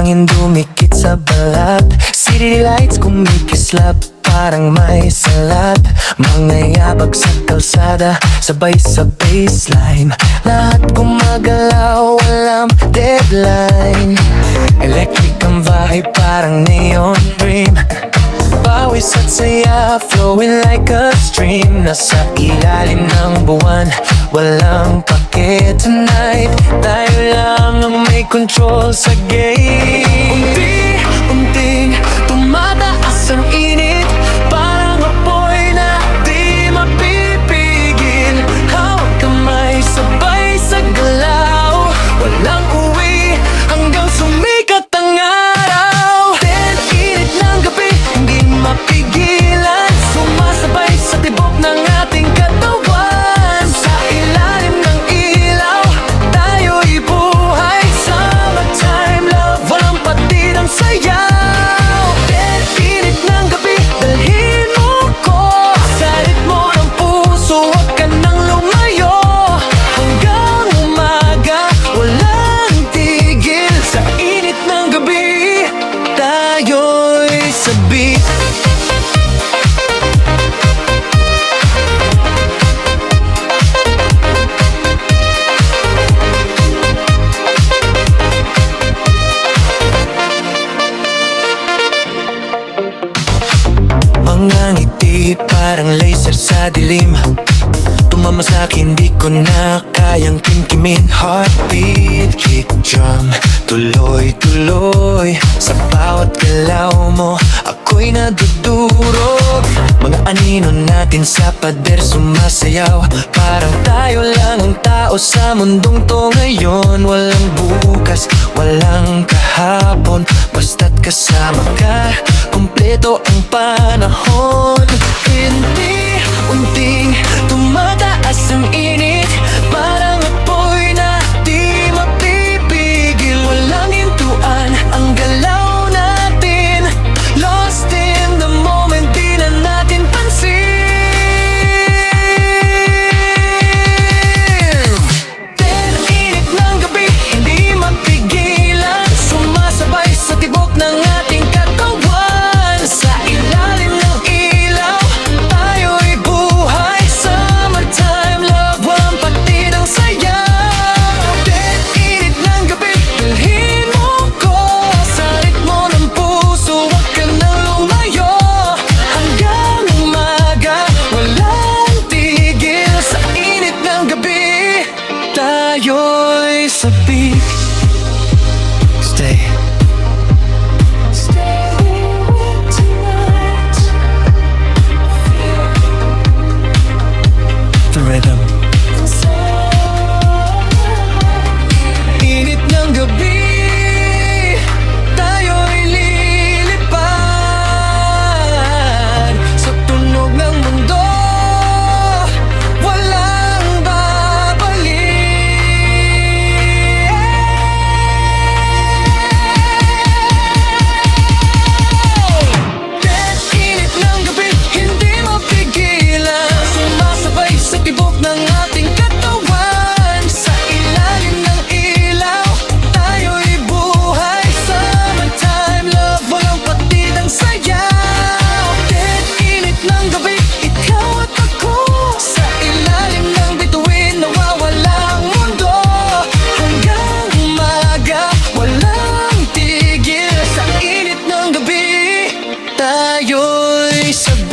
hangin dumikit sa balat. City lights kumikislap, parang may salat. Mga yabag sa kalsada, sabay sa baseline. Lahat gumagalaw, walang deadline. Electric ang vibe, parang neon dream. Pawis at saya, flowing like a stream. Nasa ilalim ng buwan, walang pake tonight. Tayo lang ang may control sa game. Unti-unting tumataas ang init, parang apoy na di mapipigil. Hawak kamay, sabay sa galaw, walang uwi hanggang sumikat ang araw. Then init ng gabi, hindi mapigilan, sumasabay sa tibok ng ating katawan. Sa ilalim ng ilaw, tayo'y buhay. Summertime love, walang patid ang sayaw. Then init ng gabi, dalhin mo ko sa ritmo ng puso, huwag ka nang lumayo. Hanggang umaga, walang tigil. Sa init ng gabi, tayo'y sabik. Mga ngiti parang laser sa dilim, tumama sa'kin, di ko na kayang kimkimin. Heartbeat, kick drum, tuloy-tuloy. Sa bawat galaw mo, ako'y nadudurog. Mga anino natin sa pader sumasayaw, parang tayo lang ang tao sa mundong to ngayon. Walang bukas, walang kahapon, basta't kasama ka, kumpleto ang panahon. Hindi unting tumataas ang init, parang apoy na di mapipigil. Walang hintuan ang galaw natin, lost in the moment, di na natin pansin. Then init ng gabi, hindi mapigilan, sumasabay sa tibok ng ating katawan. Sa ilalim ng ilaw, tayo'y buhay. Summertime love, walang patid ang sayaw. Then init ng gabi, dalhin mo ko sa ritmo ng puso, huwag ka nang lumayo. Hanggang umaga, walang tigil. Sa init ng gabi, tayo'y sabik. Stay. Stay with tonight. The rhythm. Init ng gabi, tayo'y lilipad sa tunog ng mundo, walang babalik. Then init ng gabi, hindi mapigilan, sumasabay sa tibok ng ating katawan. Sa ilalim ng ilaw, tayo'y buhay. Summertime love, walang patid ang sayaw. Then init ng gabi, ikaw at ako, sa ilalim ng bituin, nawawala ang mundo. Hanggang umaga, walang tigil. Sa init ng gabi, tayo'y sabik.